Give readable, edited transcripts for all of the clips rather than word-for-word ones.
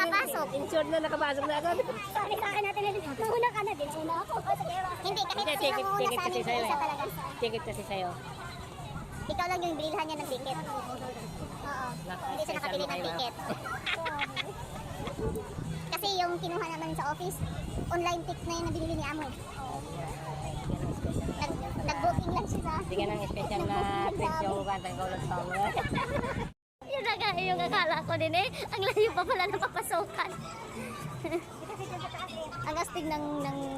nakapasok. Insured na nakapasok na agad. Sorry sa akin natin. Mauna ka na din. Una ako. Hindi, kahit sino muna sa amin, isa talaga. Ticket kasi sa'yo. Ikaw lang yung bilhan niya ng ticket. Oo. Hindi siya nakabili ng ticket. Kasi yung kinuha naman sa office, online ticket na yung nabili ni Amo. Nag-booking lang siya sa... Bigyan ng special na trip yung kantang kaulat sa mo. Yung akala ko din eh, ang layo pa pala ng papasokan. Ang astig ng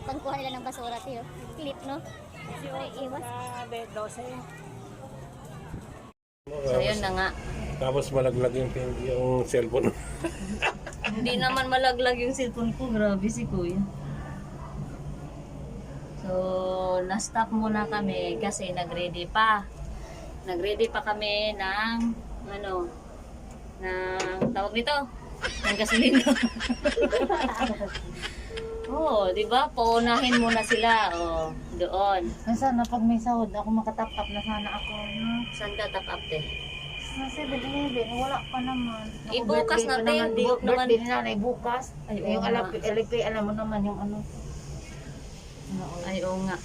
pagkuha nila ng basura, tiyo. Clip, no? Iwas. So yun na nga. Tapos malaglag yung cellphone. Hindi naman malaglag yung cellphone ko. Grabe si Kuya. So, na-stop muna kami kasi nag-ready pa. Nag-ready pa kami ng tawag nito, ng gasolina. Oh, di ba? Paunahin muna sila. Oh, doon. Sana pag may sahod ako makatap up na sana ako. No? Saan ka top up eh? Sa 7-Eleven, wala pa naman. Ibukas natin. Birthday ni nanay bukas. Ay, Yung oo nga. alam mo naman yung ano. Ay, oo nga.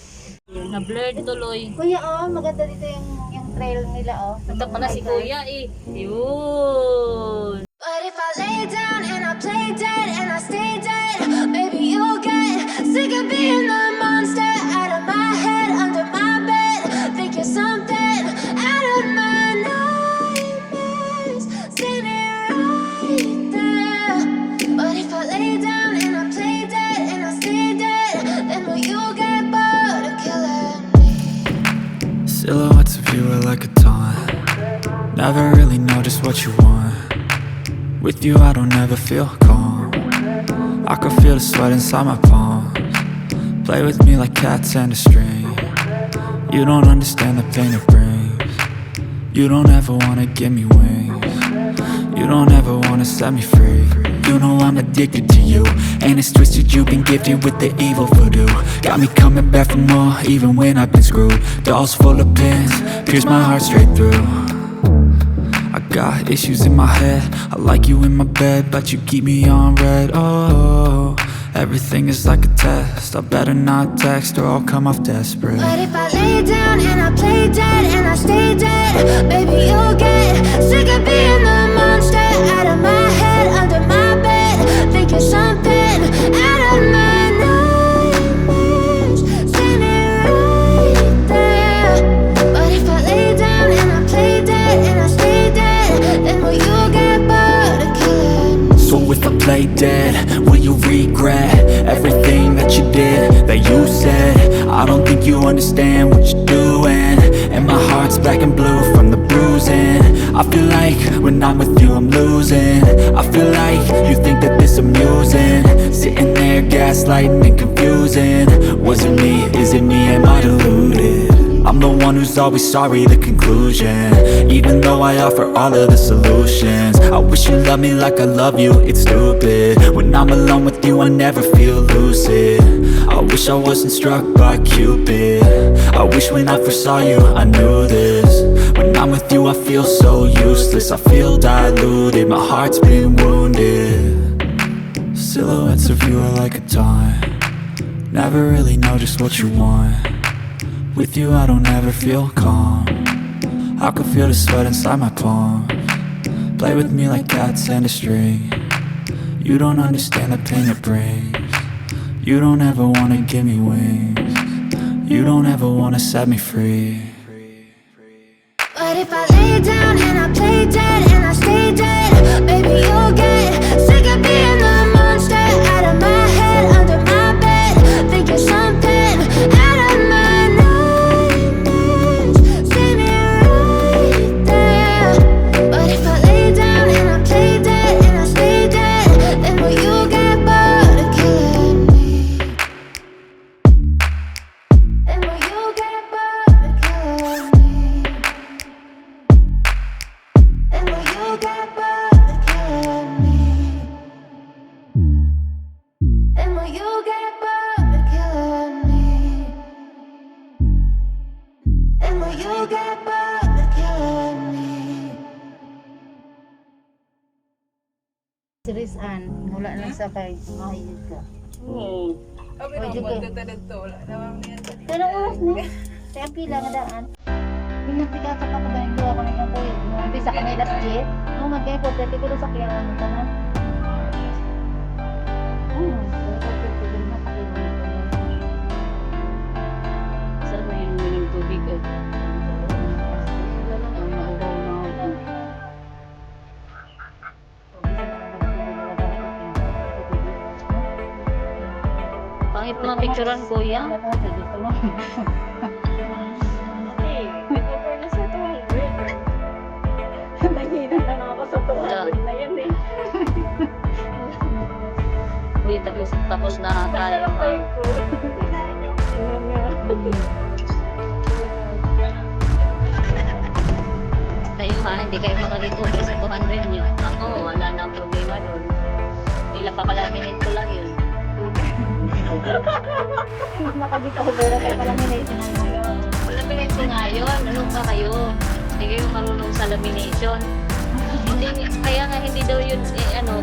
Na-blurred tuloy. Kuya, maganda dito yung trail nila, Ito pala si Kuya eh. Yun. But if I lay down and I play dead and I stay dead, maybe you'll get sick of being the monster out of my head, under my bed. Think you're something out of my nightmares, standing right there. But if I lay down and I play dead and I stay dead, then will you get bored of killing me? Silhouettes of you are like a taunt. Never really know just what you want. With you I don't ever feel calm. I can feel the sweat inside my palms. Play with me like cats and a string. You don't understand the pain it brings. You don't ever wanna give me wings. You don't ever wanna set me free. You know I'm addicted to you, and it's twisted, you've been gifted with the evil voodoo. Got me coming back for more, even when I've been screwed. Dolls full of pins, pierce my heart straight through. I got issues in my head, I like you in my bed, but you keep me on red. Oh, everything is like a test, I better not text or I'll come off desperate. But if I lay down and I play dead and I stay dead, baby you'll get sick of being the monster out of my head, under my bed. Think you're something out of my nightmares, standing right there. But if I lay down and I play dead and I stay dead, then will you get bored of killing me? So if I play dead, will you regret everything that you did, that you said? I don't think you understand what you're doing, and my heart's black and blue from the bruising. I feel like when I'm with you I'm losing. I feel like you think that this amusing, sitting there gaslighting and confusing. Was it me? Is it me? Am I deluded? I'm the one who's always sorry, the conclusion. Even though I offer all of the solutions, I wish you loved me like I love you, it's stupid. When I'm alone with you I never feel lucid. I wish I wasn't struck by Cupid. I wish when I first saw you I knew this. When I'm with you I feel so useless, I feel diluted, my heart's been wounded. Silhouettes of you are like a taunt. Never really know just what you want. With you I don't ever feel calm. I can feel the sweat inside my palms. Play with me like cats and a string. You don't understand the pain it brings. You don't ever wanna give me wings. You don't ever wanna set me free. But if I lay down and I play dead and I stay dead, baby you'll get sick of being the monster out of my head, under my bed. Think you're something out of my nightmares, standing right there. But if I lay down and I play dead and I stay dead, then will you get bored of killing me? Then will you get bored of killing me? And will you get bored of killing me? An. Mula nang sakay. Mahigit ka. Sabi Oy, naman, sige. magdadagto. Wala naman yan. Pero oras na. Kaya pila nga daan. Pinagtika ka pa ko ba yung gawa ko ng po yun. Bisa ka nila sa jet. Oo, magkaya po. Dati ko sa kaya ang ka na. Oo. Saan na yung minum tubig eh? Pangit mga picturean kuya. Hindi, tapos na tayo. Kayo ha, hindi kayo makalimutan sa 200 nyo. Ako, wala na ang problema doon. Ilang papalaminate ko lang yun. Nakabita ko pero kaya pala minate na ngayon. Laminate ko nga yun. Ano pa kayo? Hindi kayo marunong sa lamination. Hindi, kaya nga hindi daw yun,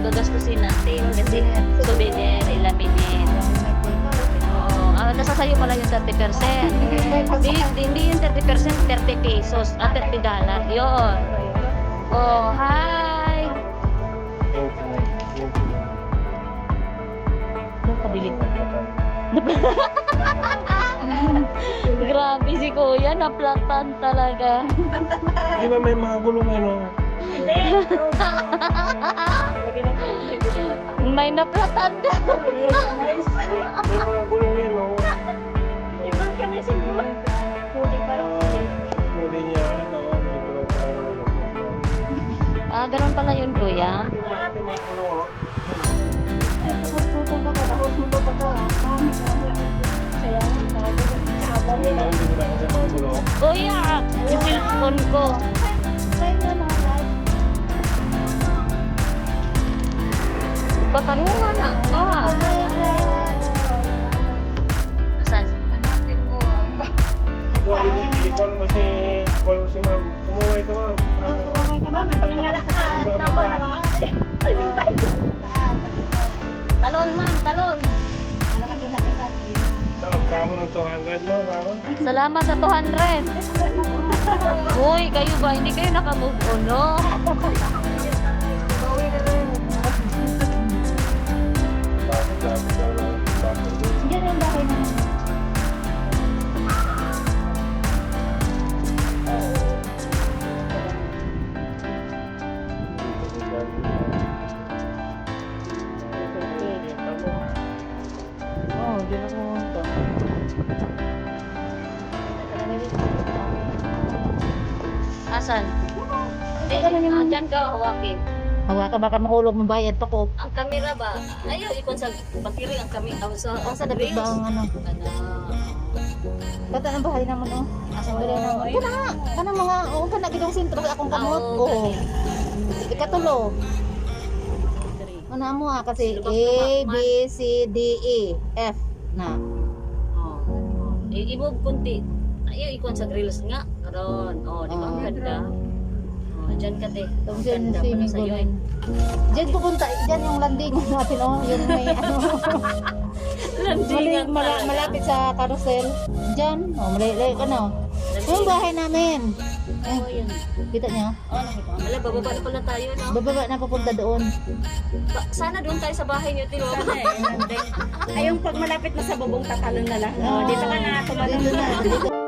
gagastusin natin. Kasi souvenir, ilaminate. Nasa sayo pala yung 30%. Hindi yung 30%, 30 pesos. 30 dollar. Yun. Oh, hi! Grabe si Kuya, naplatan talaga. Di ba may mga gulong ano? May naplatan ka. May mga gulong yan, no? Huli niya, tawag, may gulong pa. Ganun pala yun, Kuya. May mga gulong, oh. Hindi ko na kasi mga gulong. Kuya, yung cellphone ko. Patanungan na. Saan? Call mo si ma'am. Umuwi ka, ma'am. Talon, ma'am, talon. Kamo ng 200 mo, kamo? Salamat sa 200. Uy, kayo ba? Hindi kayo nakamove on, no? Diyan yung bahay naman. Oh, di na pumunta. Asan? Diyan ka, hawakin. Hawakan baka mahulog mo bayad pa ko. Ang kamera ba? Ayaw, ikon sa battery ang kamera. Ang sa dapat ba ang ano? Bata ang bahay naman oh. Asang dali naman. Kana mga kana gidong sentro akong kamot. Oo. Ikatulo. Ano mo kasi A, B, C, D, E, F na. I-move kunti. Ayaw, ikon sa grills nga. Karon. Oh, di ba ang ganda? Oh, dyan ka, te. Tapos Ang yan ganda yung pala swimming sa'yo, pool. Diyan pupunta, diyan yung landing natin oh, yung may ano. Landingan talaga. Malapit sa carousel. Diyan, oh, malay ka na. Yung bahay namin. Oh, yun. Kita niyo? Oh, nakita. Wala, bababa na pala tayo, no? Bababa na papunta doon. Sana doon tayo sa bahay niyo, Tilo. Ay, yung pag malapit na sa bubong tatalon na lang. Dito ka na, tumalon Dito na. Dito.